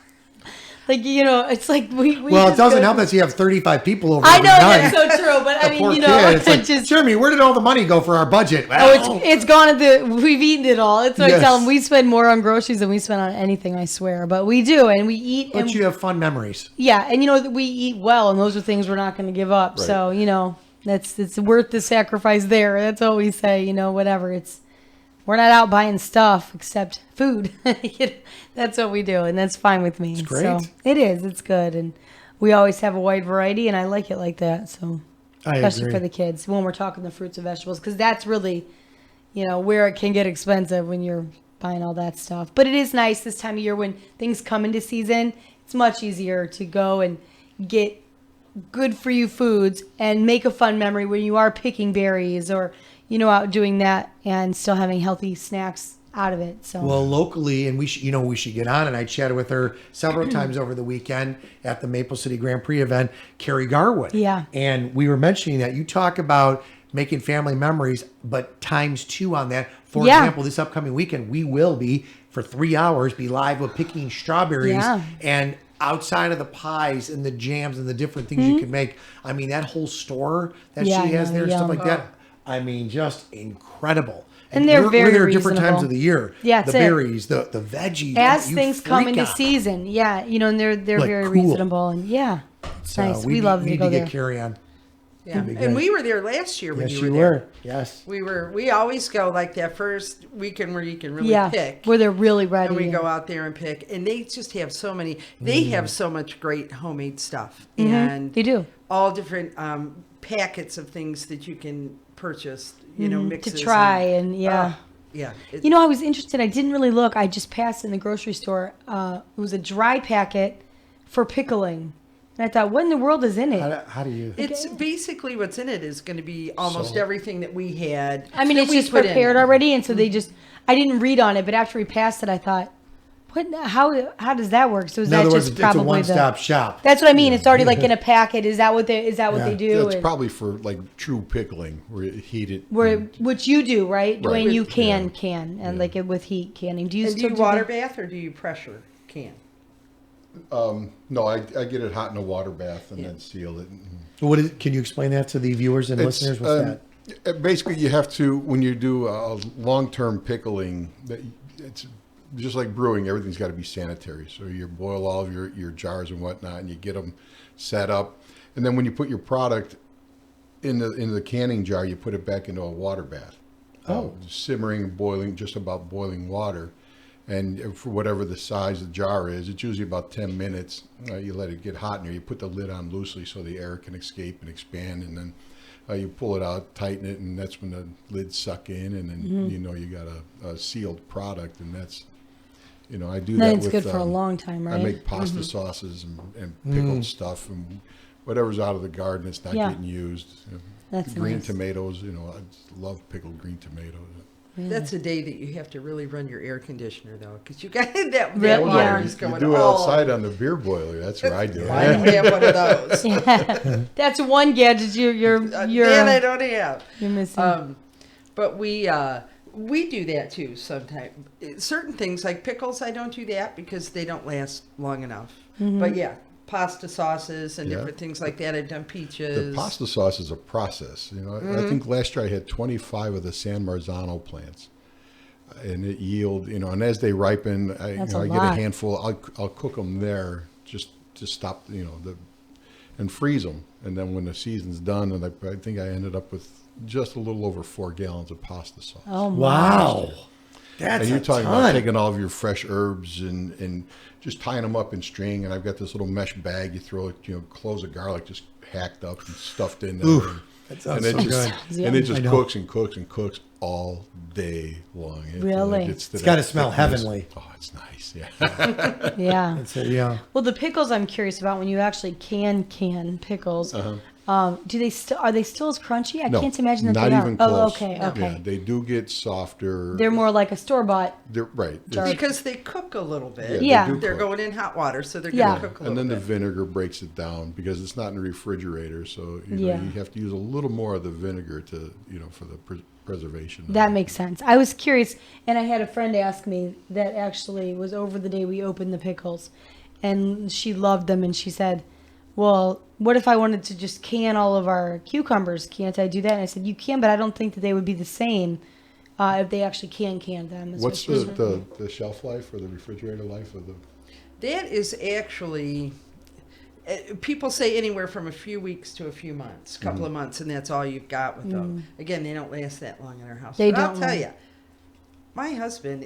It's like we Well, it just doesn't go help through- that you have 35 people over. I every know night. that's so true, but I mean, Poor kid. it's It's like, just. Jeremy, where did all the money go for our budget? Oh, it's gone at we've eaten it all. That's what I Yes. tell them. We spend more on groceries than we spend on anything, I swear. But we do, and we eat. But And, you have fun memories. yeah, and we eat well, and those are things we're not going to give up. Right. So it's worth the sacrifice there. That's what we say. Whatever. We're not out buying stuff except food. That's what we do, and that's fine with me. It's great. So it is. It's good, and we always have a wide variety, and I like it like that. So. I Especially agree. for the kids when we're talking the fruits and vegetables, because that's really, where it can get expensive when you're buying all that stuff. But it is nice this time of year when things come into season. It's much easier to go and get good for you foods and make a fun memory when you are picking berries or out doing that and still having healthy snacks out of it. So Well, locally, and we should get on. And I chatted with her several times over the weekend at the Maple City Grand Prix event, Carrie Garwood. Yeah. And we were mentioning that you talk about making family memories, but times 2 on that. For Yeah. example, this upcoming weekend, we will be for 3 hours be live with picking strawberries. Yeah. And outside of the pies and the jams and the different things you can make. I mean, that whole store that Yeah, she has I know, there and stuff yum. like that. I mean, just incredible. And they're very there at different times reasonable. of the year. Yeah, the that's it. berries, the veggies. As you things come freak into out. season, yeah, you know, and they're Like, very cool. reasonable, and yeah, it's So nice. We love to need go to there. get Carrie on. Yeah. Be And good. we were there last year when Yes, you you were there. were. Yes. We always go like that first weekend where you can really Yeah, pick. where they're really ready. And we go out there and pick, and they just have so many. They have so much great homemade stuff, and They do. all different packets of things that you can purchase. You know, to mixes try and yeah. yeah. You know, I was interested. I didn't really look. I just passed in the grocery store. It was a dry packet for pickling, and I thought, what in the world is in it? How do you? It's basically what's in it is going to be almost So- everything that we had. I mean, that it's we just put in. prepared already, and so they just. I didn't read on it, but after we passed it, I thought, what? How does that work? So is In that other words, just it's probably a one-stop shop. That's what I mean. It's already like in a packet. Is that what they? Is that what Yeah. they do? That's And- probably for like true pickling, where you heat it. Where, which you do, right? Right. Dwayne, you Yeah. can, and like it with heat canning. Do you And do still you do water that? bath or do you pressure can? No, I get it hot in a water bath and then seal it. What is? Can you explain that to the viewers and listeners? What's that? Basically, you have to, when you do long-term pickling, it's just like brewing. Everything's got to be sanitary. So you boil all of your jars and whatnot, and you get them set up. And then when you put your product in the canning jar, you put it back into a water bath. Simmering, boiling, just about boiling water. And for whatever the size of the jar is, it's usually about 10 minutes. You let it get hot in there. You put the lid on loosely so the air can escape and expand, and then you pull it out, tighten it, and that's when the lids suck in, and then you know you got a sealed product, and that's, you know, I do Then that it's with, good for a long time, I right? make pasta sauces and pickled stuff, and whatever's out of the garden that's not Yeah. getting used. That's Green nice. tomatoes, you know, I love pickled green tomatoes. That's a day that you have to really run your air conditioner though, because you got that Really? water Yeah. is going You do it all outside on the beer boiler. That's where I do it. I don't have one of those. That's one gadget you're That I don't have. you're missing. But we do that too sometimes. Certain things like pickles, I don't do that because they don't last long enough. But yeah, pasta sauces and Yeah. different things like that. I've done peaches. The pasta sauce is a process. You know, I think last year I had 25 of the San Marzano plants, and it yield. You know, and as they ripen, I That's a get a lot. handful. I'll cook them there just to stop. You know, and freeze them. And then when the season's done, and I think I ended up with just a little over 4 gallons of pasta sauce. Oh my. Wow. That's And you're a talking ton. about taking all of your fresh herbs and just tying them up in string. And I've got this little mesh bag. You throw it, you know, cloves of garlic just hacked up and stuffed in there. Oof, that sounds and so it just, good. And it I just know. cooks and cooks and cooks all day long. Really? It's gotta smell heavenly. Oh, it's nice. Yeah. Yeah. So, yeah. Well, the pickles I'm curious about when you actually can pickles. Do they still are they still as crunchy? I No, can't imagine that not they are. even Oh, close. okay, Yeah, okay. they do get softer. They're more like a store bought. They're right. Jar. It's- because they cook a little bit. Yeah. they do They're cook. going in hot water, so they're Yeah. going to cook a And little then the bit. vinegar breaks it down because it's not in the refrigerator. So you know, Yeah. you have to use a little more of the vinegar to, you know, for the preservation. of That it. makes sense. I was curious, and I had a friend ask me that actually was over the day we opened the pickles, and she loved them, and she said, well, what if I wanted to just can all of our cucumbers? Can't I do that? And I said, you can, but I don't think that they would be the same if they actually can them. is what What's she was saying. the shelf life or the refrigerator life of the? That is actually, people say anywhere from a few weeks to a few months, a couple of months, and that's all you've got with them. Again, they don't last that long in our house. They but I'll don't, tell right. you, my husband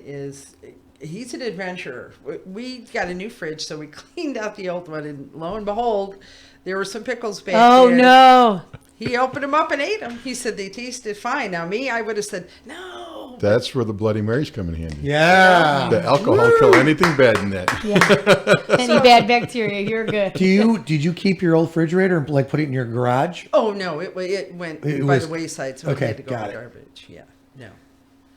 he's an adventurer. We got a new fridge, so we cleaned out the old one, and lo and behold, there were some pickles back Oh, there. no. He opened them up and ate them. He said they tasted fine. Now, me, I would have said, no. That's where the Bloody Marys come in handy. Yeah. The alcohol kill anything bad in that. Yeah. Any bad bacteria, you're good. Did you keep your old refrigerator and like put it in your garage? Oh, no, it went It by was- the wayside, so okay, it had to go got in it. garbage. Yeah, no,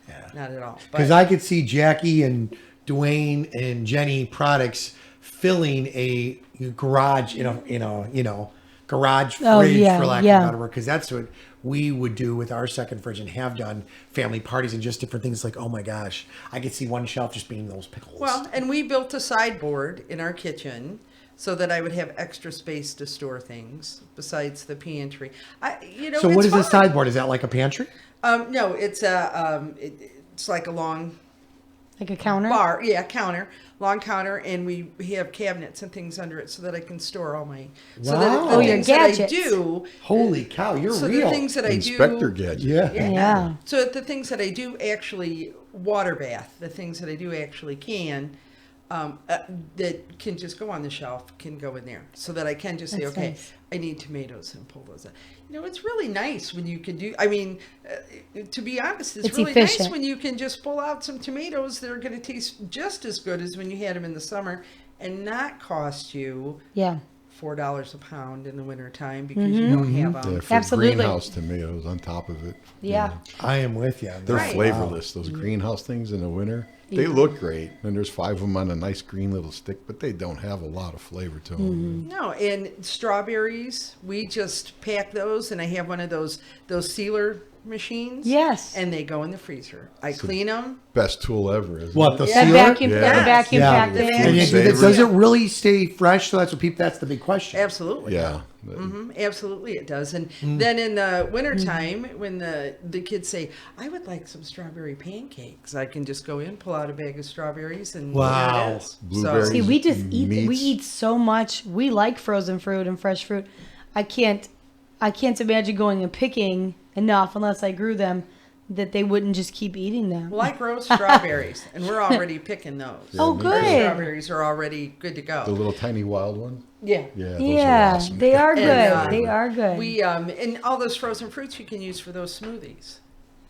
Yeah. not at all. Because But I could see Jackie and Dwayne and Jenny products filling a garage garage fridge, Oh, yeah, for lack of yeah. a better word, because that's what we would do with our second fridge and have done family parties and just different things. Like, oh my gosh, I could see one shelf just being those pickles. well, and we built a sideboard in our kitchen so that I would have extra space to store things besides the pantry. So what it's is the fun. sideboard? Is that like a pantry? No, it's it's like a long Like a counter? counter, long counter, and we have cabinets and things under it so that I can store all my. So Wow. that Oh, the your things that I gadgets. do. Holy cow, you're So real. the things that I do. Inspector Gadget. Yeah. Yeah. So the things that I do actually water bath, the things that I do actually that can just go on the shelf can go in there, so that I can just say, That's okay, nice. I need tomatoes and pull those out. It's really nice when you can do. I mean, to be honest, it's really nice efficient. when you can just pull out some tomatoes that are going to taste just as good as when you had them in the summer, and not cost you Yeah. $4 a pound in the wintertime because you don't have them. Yeah, for Absolutely. greenhouse tomatoes on top of it. Yeah. I am with you. They're Right. flavorless. Those greenhouse things in the winter, they look great. And there's 5 of them on a nice green little stick, but they don't have a lot of flavor to them. No, and strawberries, we just pack those, and I have one of those sealer machines. Yes. And they go in the freezer. I clean them. Best tool ever, isn't What, it? the That sealer? vacuum, Yeah. the vacuum Yeah. pack The thing. vacuum And you do that- Savory. does it really stay fresh? So that's the big question. Absolutely. Yeah. Absolutely, it does. And then in the wintertime, when the kids say, I would like some strawberry pancakes, I can just go in, pull out a bag of strawberries, and Wow. there it is. Blueberries. See, we just eat. We Meats. eat so much. We like frozen fruit and fresh fruit. I can't imagine going and picking enough unless I grew them, that they wouldn't just keep eating them. Well, I grow strawberries, and we're already picking those. Oh, me Our good. strawberries are already good to go. The little tiny wild ones? Yeah. Yeah, those Yeah, are awesome. they are good. And, They are good. We and all those frozen fruits you can use for those smoothies.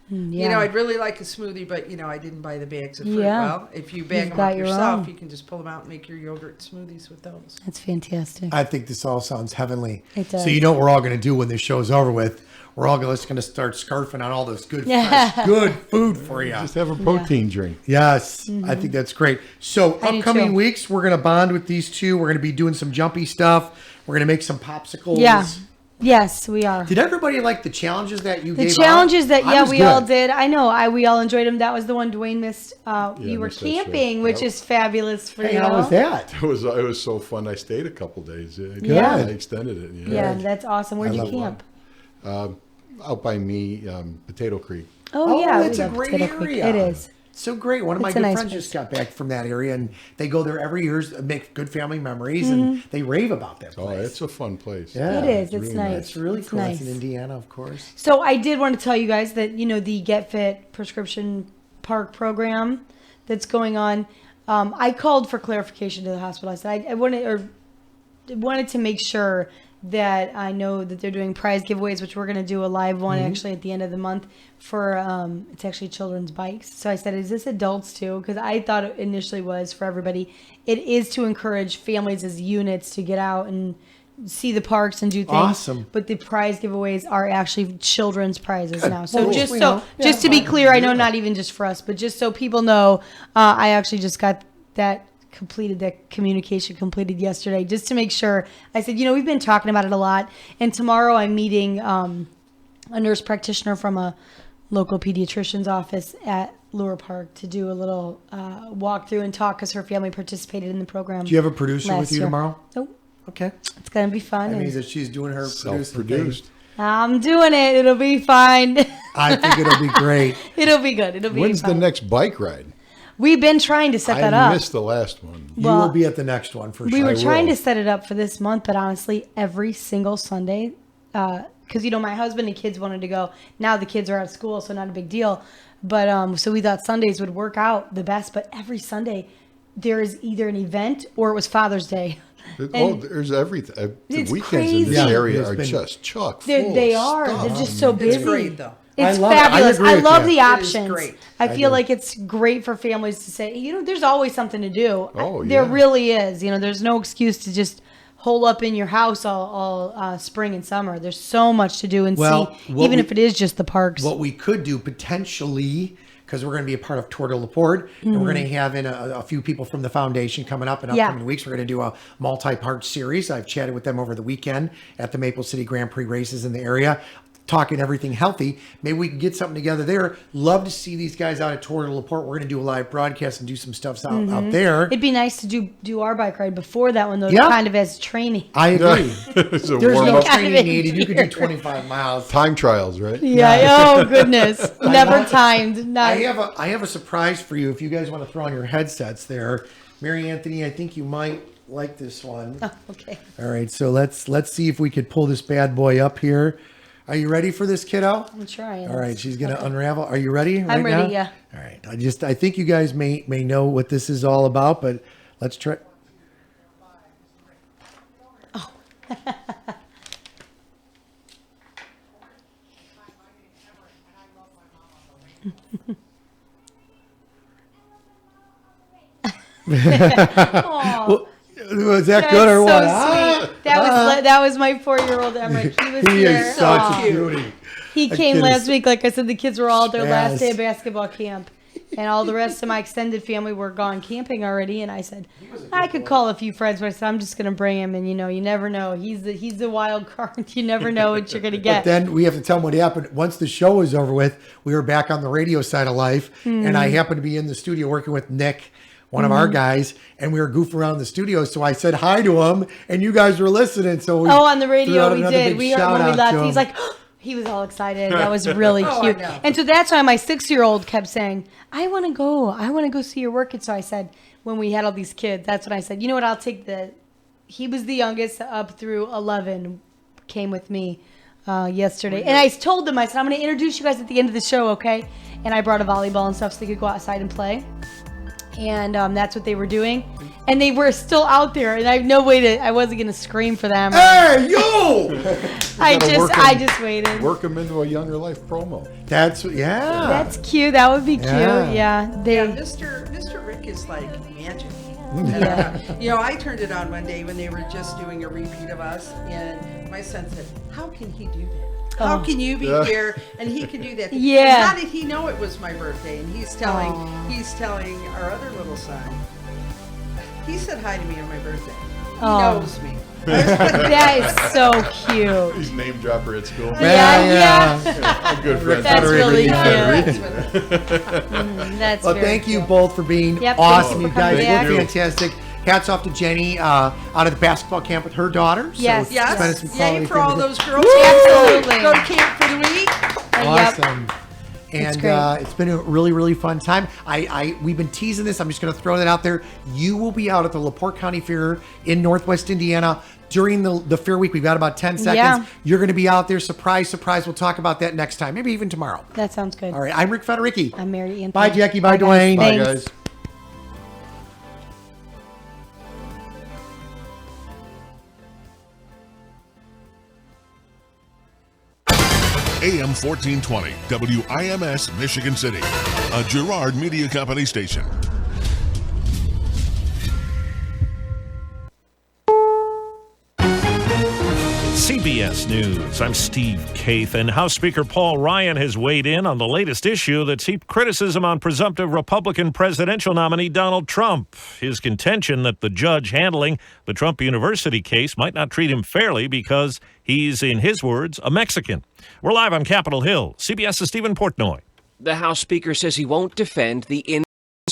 Yeah. I'd really like a smoothie, but I didn't buy the bags of fruit. Yeah. Well, if you bag You've them got up your yourself, own. you can just pull them out and make your yogurt smoothies with those. That's fantastic. I think this all sounds heavenly. It does. So you know what we're all going to do when this show's over with? We're all just going to start scarfing on all this good, fresh, good food for you. Just have a protein drink. Yes, I think that's great. So I do upcoming too. weeks, we're going to bond with these two. We're going to be doing some jumpy stuff. We're going to make some popsicles. Yeah. Yes, we are. Did everybody like the challenges that you The gave out? challenges that I was we good. all did. I know. We all enjoyed them. That was the one Dwayne missed. You were missed that show. camping, which Yep. is fabulous for Hey, you. how was that? It was so fun. I stayed a couple days. Yeah. I extended it. Yeah, that's awesome. Where'd you love camp? Out by me, Potato Creek. Oh, yeah, it's we a love great Potato Creek. area. It is. So great. One of my It's a good nice friends place. just got back from that area, and they go there every year, make good family memories, and they rave about that Oh, place. it's a fun place. Yeah. It is. It's really nice. It's really It's cool. nice. It's in Indiana, of course. So I did want to tell you guys that the Get Fit prescription park program that's going on. I called for clarification to the hospital. I said I wanted to make sure that I know that they're doing prize giveaways, which we're going to do a live one actually at the end of the month for it's actually children's bikes. So I said, is this adults too? Because I thought it initially was for everybody. It is to encourage families as units to get out and see the parks and do things. Awesome. But the prize giveaways are actually children's prizes Good. now. So Well, just we so know. Yeah, just to be fine. clear, I know Yeah. not even just for us, but just so people know, I actually just got that communication completed yesterday, just to make sure. I said, we've been talking about it a lot, and tomorrow I'm meeting a nurse practitioner from a local pediatrician's office at Lure Park to do a little walkthrough and talk, because her family participated in the program. Do you have a producer last with you year. tomorrow? Nope. Okay. It's gonna be fun. That and means that she's doing her producing thing. Self-produced. I'm doing it. It'll be fine. I think it'll be great. It'll be good. It'll be When's fun. the next bike ride? We've been trying to set that I up. missed the last one. You Well, will be at the next one for We sure. were I trying will. to set it up for this month, but honestly, every single Sunday, because my husband and kids wanted to go. Now the kids are out of school, so not a big deal. But so we thought Sundays would work out the best. But every Sunday, there is either an event or it was Father's Day. And There's everything. The It's weekends in this crazy. area Yeah, are it's been- just chock full. They of are. stuff. They're just so busy. It's great though. It's I love it. I fabulous. agree I with love you. the It is options. great. I feel do. like it's great for families to say, there's always something to do. Oh, There yeah. really is. There's no excuse to just hole up in your house all spring and summer. There's so much to do and Well, see, what even we- if it is just the parks. What we could do potentially, because we're going to be a part of Tour de LaPorte, and we're going to have in a few people from the foundation coming up in Yeah. upcoming weeks. We're going to do a multi-part series. I've chatted with them over the weekend at the Maple City Grand Prix races in the area. talking everything healthy. Maybe we can get something together there. Love to see these guys out at Tour de LaPorte. We're going to do a live broadcast and do some stuff out there. It'd be nice to do our bike ride before that one, though, Yeah. kind of as training. I agree. It's a There's no warm-up. training needed. You could do 25 miles. Time trials, right? Yeah. Oh goodness. Never timed. Not. I have a surprise for you if you guys want to throw on your headsets there. Mary Anthony, I think you might like this one. Oh, okay. All right, so let's see if we could pull this bad boy up here. Are you ready for this, kiddo? I'm trying. All right, she's gonna unravel. Are you ready? I'm ready, now? yeah. All right. I think you guys may know what this is all about, but let's try. Aw, Was that that's good or so what? sweet. That was my 4-year-old Emmerich. He was He here. is such Aw. a beauty. He That came kid last is- week. Like I said, the kids were all at their last day of Yes. basketball camp. And all the rest of my extended family were gone camping already. And I said, I could call a few friends, but I said, I'm just going to bring him. And, you never know. He's the wild card. You never know what you're going to But get. then we have to tell them what happened. Once the show was over with, we were back on the radio side of life. And I happened to be in the studio working with Nick, one of our guys, and we were goofing around in the studio. So I said hi to him, and you guys were listening. So we On the threw radio, out we another did. big We heard shout when we out left. to He's him. like, he was all excited. That was really Oh, I cute. know. And so that's why my 6-year-old kept saying, I want to go. I want to go see your work. And so I said, when we had all these kids, that's when I said, you know what? I'll take he was the youngest up through 11, came with me yesterday. And I told them, I said, I'm going to introduce you guys at the end of the show, okay? And I brought a volleyball and stuff so they could go outside and play. And that's what they were doing. And they were still out there. And I have no way I wasn't going to scream for them. Hey, yo! I gotta work 'em. I just waited. Work them into a Younger Life promo. That's That's cute. That would be cute. Yeah. Yeah. They. Yeah, Mr. Rick is like magic. Yeah. I turned it on one day when they were just doing a repeat of us, and my son said, "How can he do that? How Oh. can you be Yeah. here and he can do that?" Yeah. And how did he know it was my birthday? And he's telling our other little son. He said hi to me on my birthday. He Oh. knows me. That is so cute. He's name dropper at school. Yeah. A good friend. That's really Federici. cute. That's Well, very thank you cute. both for being Yep, awesome. thank You you for guys coming back. were fantastic. Hats off to Jenny out of the basketball camp with her daughter. Yes. So Yes. spending some Yay quality for all time with those girls. Absolutely. Go to camp for the week. her. Yep. Awesome. It's And great. it's been a really, really fun time. We've been teasing this. I'm just going to throw that out there. You will be out at the LaPorte County Fair in Northwest Indiana during the fair week. We've got about 10 seconds. Yeah. You're going to be out there. Surprise, surprise. We'll talk about that next time, maybe even tomorrow. That sounds good. All right. I'm Rick Federici. I'm Mary Anthony. Bye, Jackie. Bye, guys. Dwayne. Bye, Thanks. guys. AM 1420, WIMS, Michigan City, a Girard Media Company station. CBS News. I'm Steve Kaith, and House Speaker Paul Ryan has weighed in on the latest issue that's heaped criticism on presumptive Republican presidential nominee Donald Trump. His contention that the judge handling the Trump University case might not treat him fairly because he's, in his words, a Mexican. We're live on Capitol Hill. CBS's Stephen Portnoy. The House Speaker says he won't defend the